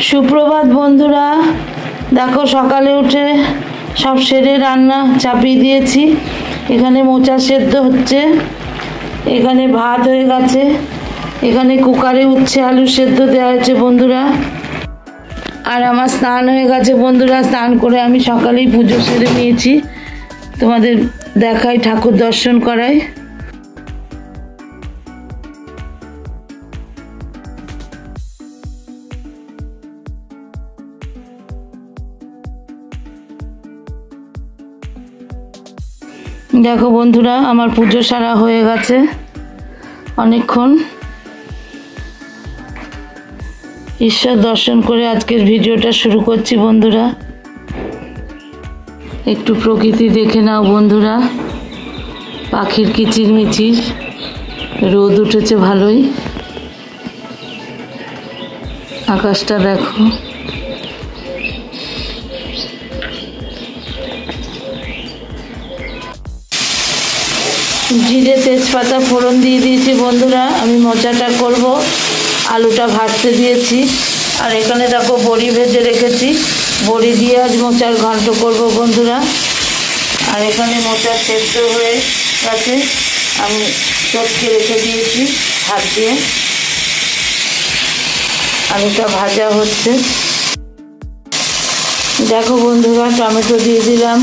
সুপ্রভাত বন্ধুরা, দেখো সকালে উঠে সব সেরে রান্না চাপিয়ে দিয়েছি। এখানে মোচা সেদ্ধ হচ্ছে, এখানে ভাত হয়ে গেছে, এখানে কুকারে উচ্ছে আলু সেদ্ধ দেওয়া হয়েছে বন্ধুরা। আর আমার স্নান হয়ে গেছে বন্ধুরা। স্নান করে আমি সকালেই পুজো সেরে নিয়েছি, তোমাদের দেখাই, ঠাকুর দর্শন করাই। দেখো বন্ধুরা, আমার পুজো সারা হয়ে গেছে অনেকক্ষণ। ঈশ্বর দর্শন করে আজকের ভিডিওটা শুরু করছি বন্ধুরা। একটু প্রকৃতি দেখে নাও বন্ধুরা, পাখির কিচিরমিচির। রোদ উঠেছে ভালোই, আকাশটা দেখো। জিরে তেজপাতা ফোড়ন দিয়ে দিয়েছি বন্ধুরা। আমি মোচাটা করব, আলুটা ভাজতে দিয়েছি। আর এখানে দেখো বড়ি ভেজে রেখেছি, বড়ি দিয়ে আজ মোচার ঘন্ট করব বন্ধুরা। আর এখানে মোচা সেদ্ধ হয়ে গেছে, আমি চটকে রেখে দিয়েছি হাত দিয়ে। আলুটা ভাজা হচ্ছে। দেখো বন্ধুরা, টমেটো দিয়ে দিলাম,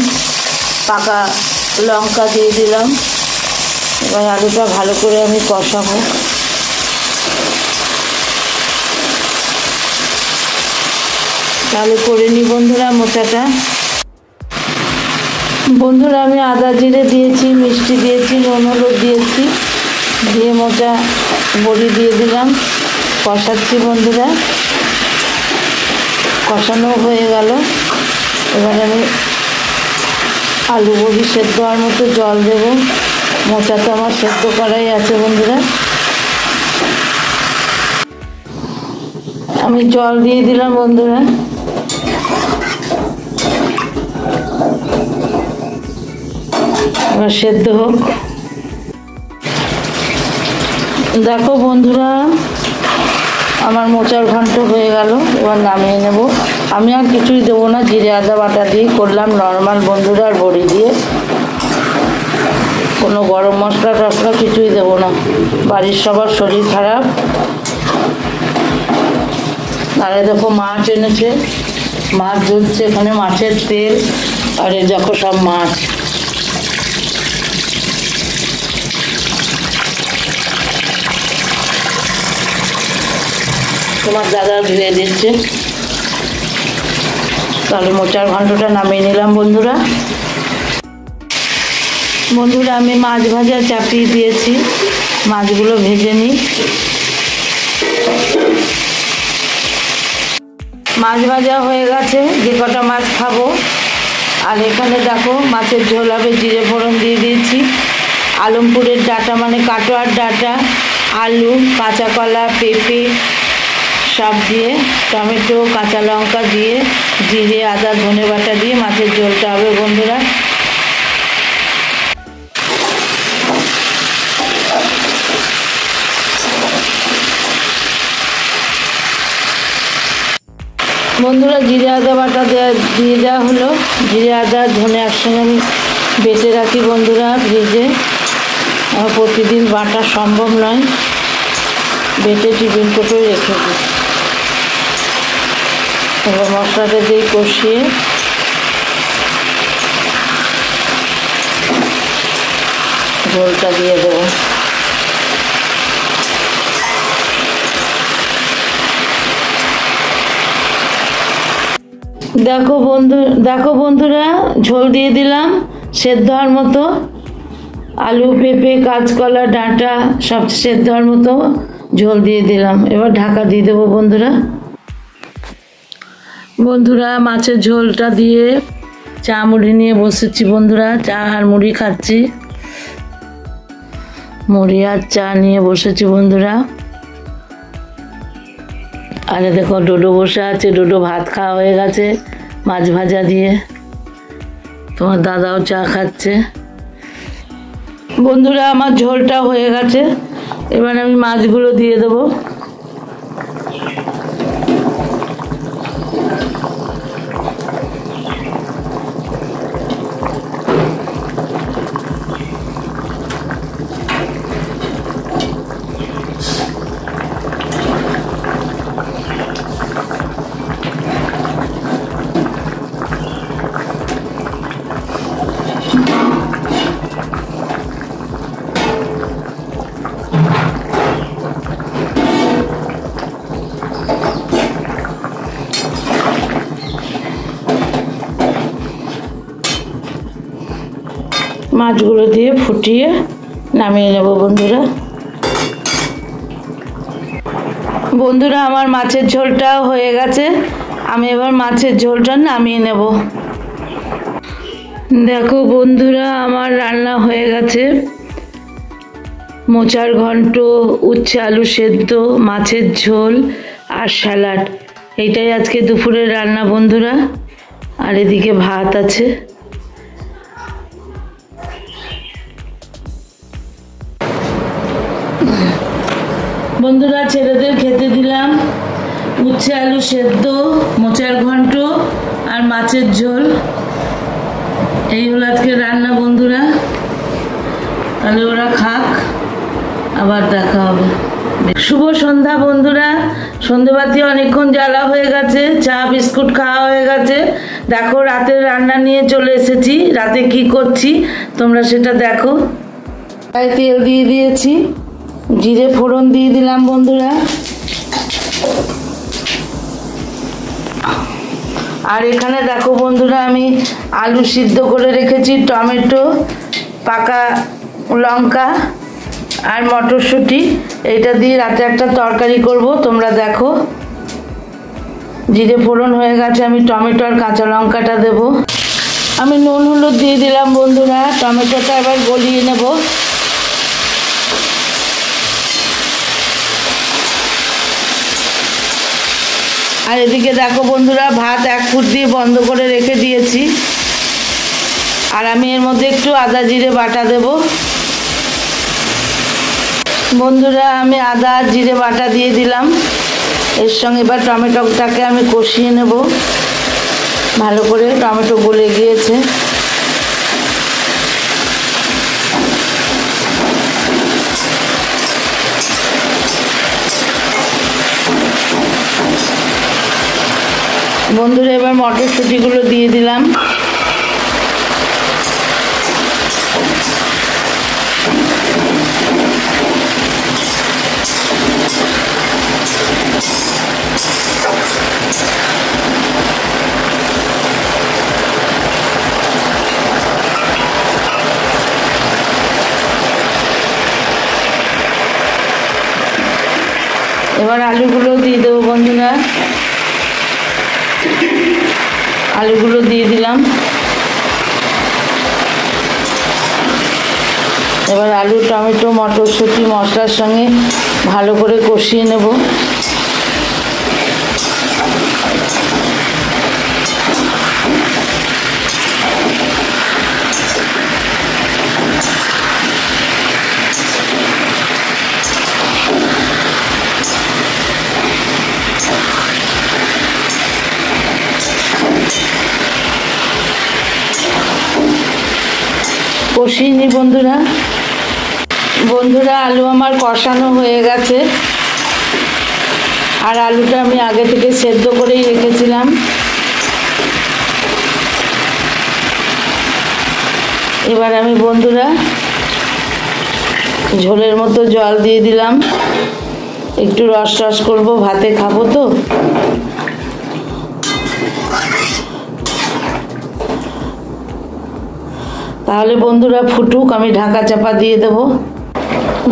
পাকা লঙ্কা দিয়ে দিলাম। এবার আলুটা ভালো করে আমি কষাবো। তাহলে করে নিই বন্ধুরা মোচাটা। বন্ধুরা আমি আদা জিরে দিয়েছি, মিষ্টি দিয়েছি, নুন হলুদ দিয়েছি, দিয়ে মোচা বড়ি দিয়ে দিলাম, কষাচ্ছি বন্ধুরা। কষানো হয়ে গেল। এবার আমি আলু বড়ি সেদ্ধ হওয়ার মতো জল দেবো। মোচা তো আমার সেদ্ধ করাই আছে বন্ধুরা। আমি জল দিয়ে দিলাম বন্ধুরা। এবার সেদ্ধ হোক। দেখো বন্ধুরা, আমার মোচার ঘন্ট হয়ে গেল। এবার নামিয়ে নেব। আমি আর কিছুই দেবো না, জিরে আদা বাটা দিয়ে করলাম নর্মাল বন্ধুরা, আর বড়ি দিয়ে। কোনো গরম মশলা টশলা কিছুই দেবো না, বাড়ির সবার শরীর খারাপ। আরে দেখো মাছ এনেছে, মাছ ধরছে, এখানে মাছের তেল। আর এই দেখো সব মাছ। তোমার দাদা ধুয়ে দিচ্ছে। তাহলে মোচার ঘন্টটা নামিয়ে নিলাম বন্ধুরা। বন্ধুরা আমি মাছ ভাজা চাপিয়ে দিয়েছি, মাছগুলো ভেজে নিই। মাছ ভাজা হয়ে গেছে, যে কটা মাছ খাবো। আর এখানে দেখো মাছের ঝোল হবে, জিরে ফোড়ন দিয়ে দিয়েছি। আলমপুরের ডাঁটা মানে কাটোয়ার ডাঁটা, আলু, কাঁচা কলা, পেঁপে সব দিয়ে, টমেটো, কাঁচা লঙ্কা দিয়ে, জিরে আদা ধনে বাটা দিয়ে মাছের ঝোলটা হবে বন্ধুরা। বন্ধুরা জিরে আদা বাটা দিয়ে দেওয়া হলো। জিরে আদা ধনে একসঙ্গে আমি বেটে রাখি বন্ধুরা ফ্রিজে। আমার প্রতিদিন বাটা সম্ভব নয়, বেটে টিফিন কোটোয় রেখে দিই। এবার মশলাটা দিয়ে কষিয়ে ঝোলটা দিয়ে দেবো। দেখো বন্ধুরা, ঝোল দিয়ে দিলাম সেদ্ধ হওয়ার মতো। আলু, পেঁপে, কাঁচকলা, ডাঁটা সব সেদ্ধ হওয়ার মতো ঝোল দিয়ে দিলাম। এবার ঢাকা দিয়ে দেবো বন্ধুরা। বন্ধুরা মাছের ঝোলটা দিয়ে চা মুড়ি নিয়ে বসেছি বন্ধুরা। চা আর মুড়ি খাচ্ছি, মুড়ি আর চা নিয়ে বসেছি বন্ধুরা। আরে দেখো ডোডো বসে আছে, ডোডো ভাত খাওয়া হয়ে গেছে মাছ ভাজা দিয়ে। তোমার দাদাও চা খাচ্ছে বন্ধুরা। আমার ঝোলটা হয়ে গেছে, এবার আমি মাছগুলো দিয়ে দেবো। মাছগুলো দিয়ে ফুটিয়ে নামিয়ে নেব বন্ধুরা। বন্ধুরা আমার মাছের ঝোলটাও হয়ে গেছে, আমি এবার মাছের ঝোলটা নামিয়ে নেব। দেখো বন্ধুরা আমার রান্না হয়ে গেছে, মোচার ঘন্ট, উচ্ছে আলু সেদ্ধ, মাছের ঝোল আর স্যালাড। এইটাই আজকে দুপুরের রান্না বন্ধুরা। আর এদিকে ভাত আছে। বন্ধুরা ছেলেদের খেতে দিলাম উচ্ছে আলু সেদ্ধ, মোচার ঘন্ট আর মাছের ঝোল। এই হলো আজকে রান্না বন্ধুরা। তাহলে ওরা খাক, আবার দেখা হবে। শুভ সন্ধ্যা বন্ধুরা। সন্ধ্যেবাতি অনেকক্ষণ জ্বালা হয়ে গেছে, চা বিস্কুট খাওয়া হয়ে গেছে। দেখো রাতের রান্না নিয়ে চলে এসেছি, রাতে কি করছি তোমরা সেটা দেখো। তেল দিয়ে দিয়েছি, জিরে ফোড়ন দিয়ে দিলাম বন্ধুরা। আর এখানে দেখো বন্ধুরা আমি আলু সিদ্ধ করে রেখেছি, টমেটো, পাকা লঙ্কা আর মটরশুঁটি, এইটা দিয়ে রাতে একটা তরকারি করব। তোমরা দেখো জিরে ফোড়ন হয়ে গেছে, আমি টমেটো আর কাঁচা লঙ্কাটা দেব। আমি নুন হলুদ দিয়ে দিলাম বন্ধুরা। টমেটোটা এবার গলিয়ে নেব। আর এদিকে দেখো বন্ধুরা ভাত 1 ফুট দিয়ে বন্ধ করে রেখে দিয়েছি। আর আমি এর মধ্যে একটু আদা জিরে বাটা দেব বন্ধুরা। আমি আদা জিরে বাটা দিয়ে দিলাম। এর সঙ্গে এবার টমেটোটাকে আমি কষিয়ে নেব ভালো করে। টমেটো গলে গিয়েছে। বন্ধুরা এবার মটরশুঁটিগুলো দিয়ে দিলাম। এবার আলুগুলো দিয়ে দেবো বন্ধুরা। আলুগুলো দিয়ে দিলাম। এবার আলু টমেটো মটরশুঁটি মশলার সঙ্গে ভালো করে কষিয়ে নেব। কষিয়ে নি বন্ধুরা। বন্ধুরা আলু আমার কষানো হয়ে গেছে। আর আলুটা আমি আগে থেকে সেদ্ধ করেই রেখেছিলাম। এবার আমি বন্ধুরা ঝোলের মতো জল দিয়ে দিলাম। একটু রস রস করবো, ভাতে খাবো তো। তাহলে বন্ধুরা ফুটুক, আমি ঢাকা চাপা দিয়ে দেব।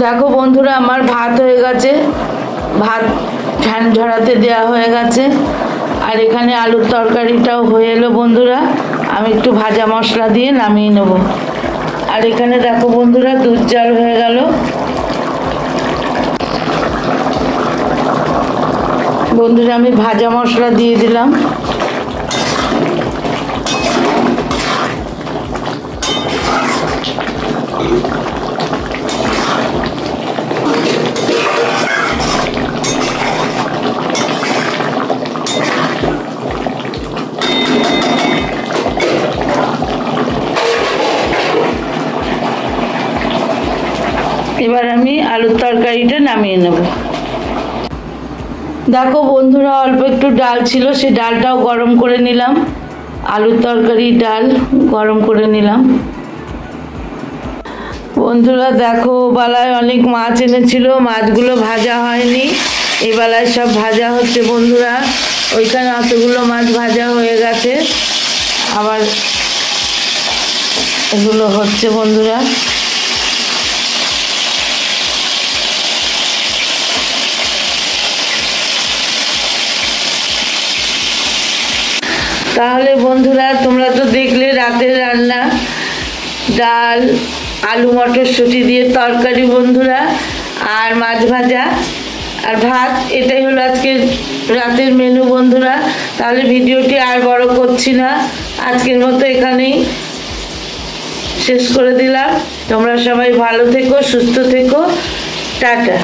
দেখো বন্ধুরা আমার ভাত হয়ে গেছে, ভাত ফ্যান ঝরাতে দেওয়া হয়ে গেছে। আর এখানে আলুর তরকারিটাও হয়ে এলো বন্ধুরা। আমি একটু ভাজা মশলা দিয়ে নামিয়ে নেব। আর এখানে দেখো বন্ধুরা দুধ জাল হয়ে গেল। বন্ধুরা আমি ভাজা মশলা দিয়ে দিলাম। এবার আমি আলুর তরকারিটা নামিয়ে নেব। দেখো বন্ধুরা অল্প একটু ডাল ছিল, সেই ডালটাও গরম করে নিলাম। আলুর তরকারি ডাল গরম করে নিলাম। বন্ধুরা দেখো বেলায় অনেক মাছ এনেছিল, মাছগুলো ভাজা হয়নি, এই বেলায় সব ভাজা হচ্ছে বন্ধুরা। ওইখানে অতগুলো মাছ ভাজা হয়ে গেছে। আবার এগুলো হচ্ছে বন্ধুরা। তাহলে বন্ধুরা তোমরা তো দেখলে রাতের রান্না, ডাল, আলু মটরশুঁটি দিয়ে তরকারি বন্ধুরা, আর মাছ ভাজা আর ভাত। এটাই হলো আজকে রাতের মেনু বন্ধুরা। তাহলে ভিডিওটি আর বড় করছি না, আজকের মতো এখানেই শেষ করে দিলাম। তোমরা সবাই ভালো থেকো, সুস্থ থেকো, টাটা।